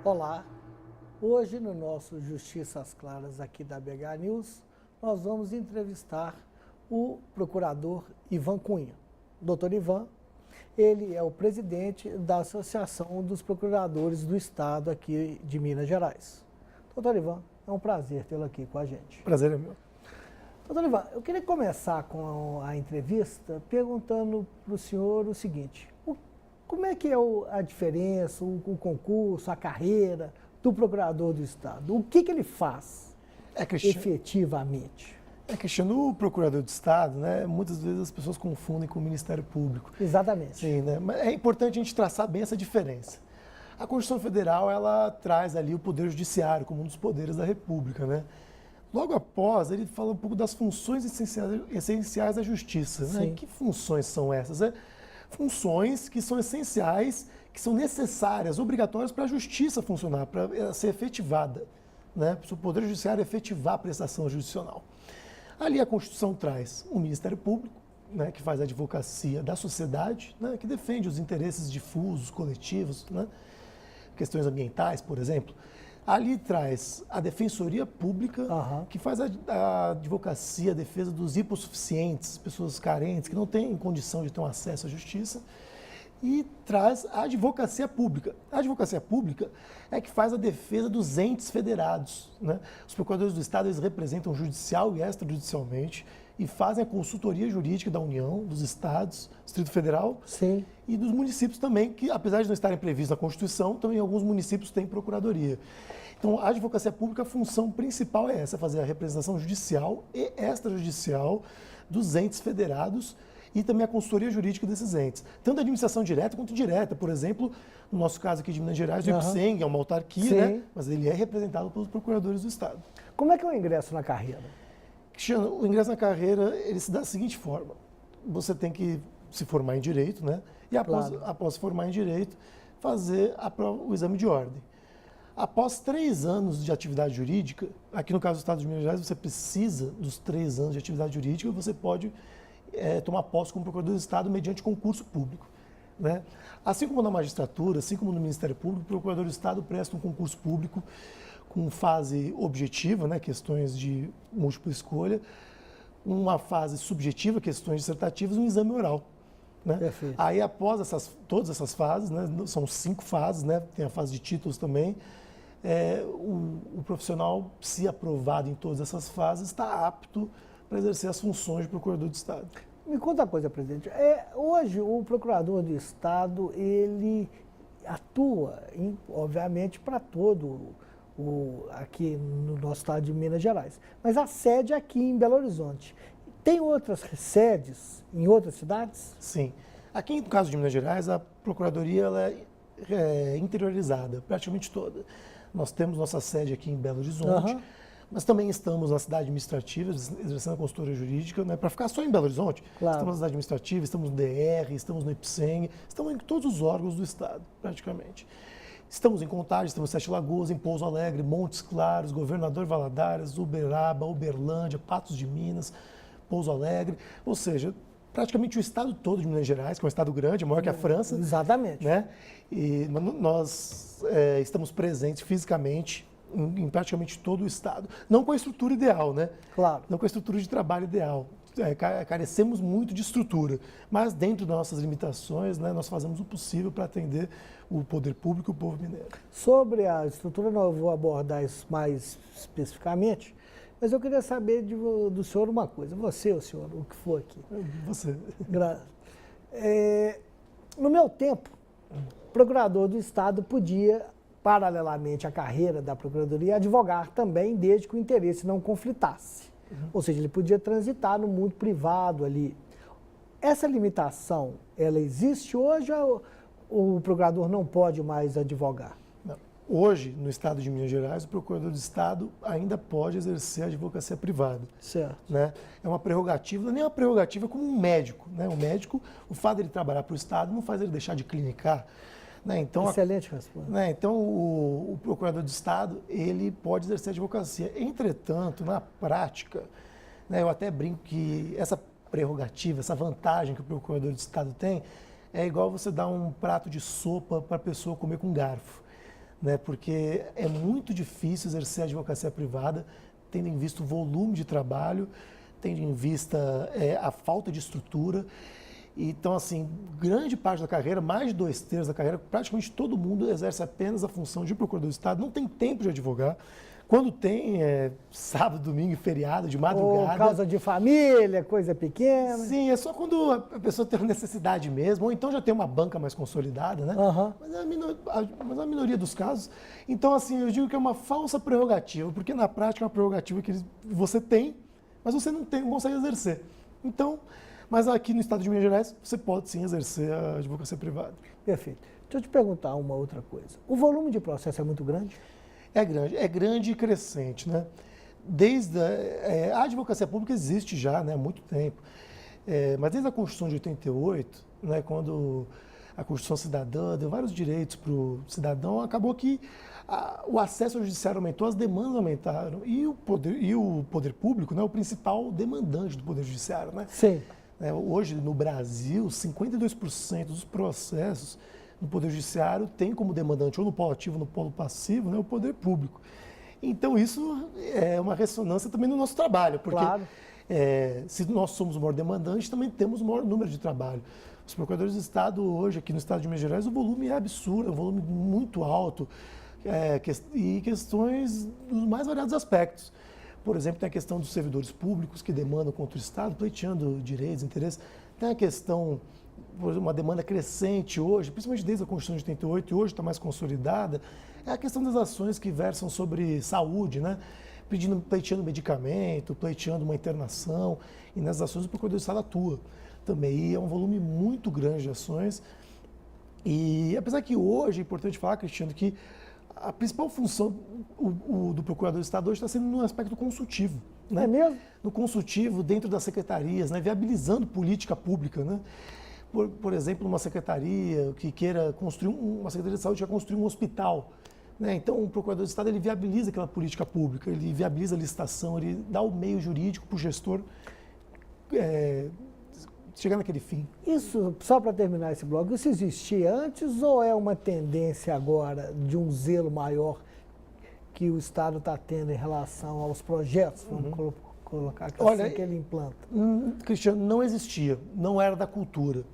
Olá, hoje no nosso Justiças Claras aqui da BH News, nós vamos entrevistar o procurador Ivan Cunha. Doutor Ivan, ele é o presidente da Associação dos Procuradores do Estado aqui de Minas Gerais. Doutor Ivan, é um prazer tê-lo aqui com a gente. Prazer é meu. Doutor Ivan, eu queria começar com a entrevista perguntando para o senhor o seguinte: como é que é a diferença, o concurso, a carreira do procurador do Estado? O que ele faz efetivamente? Cristiano, o procurador do Estado, né, muitas vezes as pessoas confundem com o Ministério Público. Exatamente. Sim, né? Mas é importante a gente traçar bem essa diferença. A Constituição Federal, ela traz ali o Poder Judiciário como um dos poderes da República, né? Logo após, ele fala um pouco das funções essenciais da Justiça, né? Que funções são essas? Funções que são essenciais, que são necessárias, obrigatórias para a Justiça funcionar, para ser efetivada, né? Para o Poder Judiciário efetivar a prestação jurisdicional. Ali a Constituição traz o Ministério Público, né, que faz a advocacia da sociedade, né, que defende os interesses difusos, coletivos, né, questões ambientais, por exemplo. Ali traz a Defensoria Pública, que faz a advocacia, a defesa dos hipossuficientes, pessoas carentes, que não têm condição de ter um acesso à justiça. E traz a Advocacia Pública. A Advocacia Pública é que faz a defesa dos entes federados, né? Os procuradores do Estado, eles representam judicial e extrajudicialmente e fazem a consultoria jurídica da União, dos Estados, Distrito Federal. Sim. E dos municípios também, que apesar de não estarem previstos na Constituição, também alguns municípios têm procuradoria. Então, a Advocacia Pública, a função principal é essa, fazer a representação judicial e extrajudicial dos entes federados e também a consultoria jurídica desses entes. Tanto a administração direta quanto indireta. Por exemplo, no nosso caso aqui de Minas Gerais, o IPSENG é uma autarquia, né? Mas ele é representado pelos procuradores do Estado. Como é que é o ingresso na carreira? Cristiano, o ingresso na carreira, ele se dá da seguinte forma. Você tem que se formar em Direito, né? E após se formar em Direito, fazer o exame de ordem. Após 3 anos de atividade jurídica, aqui no caso do Estado de Minas Gerais, você precisa dos 3 anos de atividade jurídica, você pode tomar posse como procurador do Estado mediante concurso público, né? Assim como na magistratura, assim como no Ministério Público, o procurador do Estado presta um concurso público com fase objetiva, né, questões de múltipla escolha, uma fase subjetiva, questões dissertativas, um exame oral, né? Perfeito. Aí, após todas essas fases, né, são 5 fases, né, tem a fase de títulos também, o profissional, se aprovado em todas essas fases, está apto para exercer as funções de procurador do Estado. Me conta uma coisa, presidente. Hoje, o procurador do Estado, ele atua, obviamente, para todo aqui no nosso estado de Minas Gerais. Mas a sede é aqui em Belo Horizonte. Tem outras sedes em outras cidades? Sim. Aqui, no caso de Minas Gerais, a procuradoria ela é interiorizada, praticamente toda. Nós temos nossa sede aqui em Belo Horizonte, mas também estamos na cidade administrativa, exercendo a consultoria jurídica, né, para ficar só em Belo Horizonte. Claro. Estamos na cidade administrativa, estamos no DR, estamos no IPSENG, estamos em todos os órgãos do Estado, praticamente. Estamos em Contagem, estamos em Sete Lagoas, em Pouso Alegre, Montes Claros, Governador Valadares, Uberaba, Uberlândia, Patos de Minas, Pouso Alegre, ou seja, praticamente o estado todo de Minas Gerais, que é um estado grande, maior que a França. Exatamente. Né? E nós estamos presentes fisicamente em praticamente todo o estado. Não com a estrutura ideal, né? Claro. Não com a estrutura de trabalho ideal. Carecemos muito de estrutura, mas dentro das nossas limitações, né, nós fazemos o possível para atender o poder público e o povo mineiro. Sobre a estrutura, não vou abordar isso mais especificamente, mas eu queria saber do senhor uma coisa. Você, o senhor, o que for aqui. Você. No meu tempo, o procurador do Estado podia, paralelamente à carreira da procuradoria, advogar também, desde que o interesse não conflitasse. Ou seja, ele podia transitar no mundo privado ali. Essa limitação, ela existe hoje ou o procurador não pode mais advogar? Não. Hoje, no estado de Minas Gerais, o procurador do Estado ainda pode exercer a advocacia privada. Certo. Né? É uma prerrogativa, nem uma prerrogativa como um médico. Né? O médico, o fato de ele trabalhar para o Estado não faz ele deixar de clinicar. Né? Então, excelente resposta. Né? Então, o procurador do Estado, ele pode exercer a advocacia. Entretanto, na prática, né, eu até brinco que essa prerrogativa, essa vantagem que o procurador do Estado tem, é igual você dar um prato de sopa para a pessoa comer com garfo. né? Porque é muito difícil exercer a advocacia privada, tendo em vista o volume de trabalho, tendo em vista a falta de estrutura. Então, assim, grande parte da carreira, mais de 2/3 da carreira, praticamente todo mundo exerce apenas a função de procurador do Estado, não tem tempo de advogar. Quando tem sábado, domingo, feriado, de madrugada. Ou causa de família, coisa pequena. Sim, é só quando a pessoa tem necessidade mesmo, ou então já tem uma banca mais consolidada, né? Uhum. Mas a minoria dos casos. Então, assim, eu digo que é uma falsa prerrogativa, porque na prática é uma prerrogativa que você tem, mas você não consegue exercer. Então, mas aqui no estado de Minas Gerais, você pode sim exercer a advocacia privada. Perfeito. Deixa eu te perguntar uma outra coisa. O volume de processo é muito grande? É grande e crescente, né? Desde a advocacia pública existe já, né, há muito tempo, mas desde a Constituição de 88, né, quando a Constituição Cidadã deu vários direitos para o cidadão, acabou que o acesso ao judiciário aumentou, as demandas aumentaram e o poder público, né, o principal demandante do poder judiciário, né? Sim. Hoje no Brasil, 52% dos processos no Poder Judiciário tem como demandante, ou no polo ativo ou no polo passivo, né, o poder público. Então, isso é uma ressonância também no nosso trabalho, porque claro. Se nós somos o maior demandante, também temos o maior número de trabalho. Os procuradores do Estado, hoje, aqui no Estado de Minas Gerais, o volume é absurdo, é um volume muito alto, e questões dos mais variados aspectos. Por exemplo, tem a questão dos servidores públicos que demandam contra o Estado, pleiteando direitos, interesses. Tem a questão, uma demanda crescente hoje, principalmente desde a Constituição de 88, e hoje está mais consolidada, é a questão das ações que versam sobre saúde, né? Pleiteando medicamento, pleiteando uma internação, e nessas ações o Procurador do Estado atua também. E é um volume muito grande de ações. E apesar que hoje, é importante falar, Cristiano, que a principal função do Procurador do Estado hoje está sendo no aspecto consultivo. Né? É mesmo? No consultivo, dentro das secretarias, né? Viabilizando política pública. Né? Por exemplo, uma secretaria que queira construir, uma secretaria de saúde quer construir um hospital. Né? Então, o Procurador do Estado ele viabiliza aquela política pública, ele viabiliza a licitação, ele dá o meio jurídico para o gestor chegar naquele fim. Isso, só para terminar esse bloco, isso existia antes ou é uma tendência agora de um zelo maior que o Estado está tendo em relação aos projetos? Vamos colocar aqui assim que ele implanta. Cristiano, não existia, não era da cultura,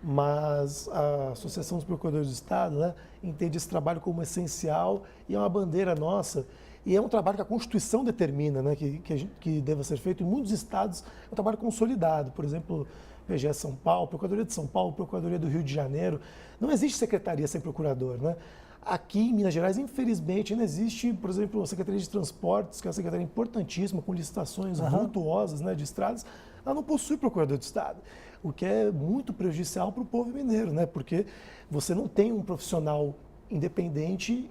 mas a Associação dos Procuradores do Estado, né, entende esse trabalho como essencial e é uma bandeira nossa. E é um trabalho que a Constituição determina, né, que deva ser feito. Em muitos estados é um trabalho consolidado. Por exemplo, PGE São Paulo, Procuradoria de São Paulo, Procuradoria do Rio de Janeiro. Não existe secretaria sem procurador. Né? Aqui em Minas Gerais, infelizmente, ainda existe, por exemplo, a Secretaria de Transportes, que é uma secretaria importantíssima, com licitações vultuosas, né, de estradas. Ela não possui procurador de Estado, o que é muito prejudicial para o povo mineiro, né? Porque você não tem um profissional independente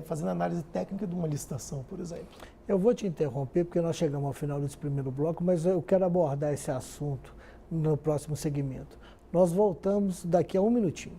fazendo análise técnica de uma licitação, por exemplo. Eu vou te interromper, porque nós chegamos ao final desse primeiro bloco, mas eu quero abordar esse assunto no próximo segmento. Nós voltamos daqui a um minutinho.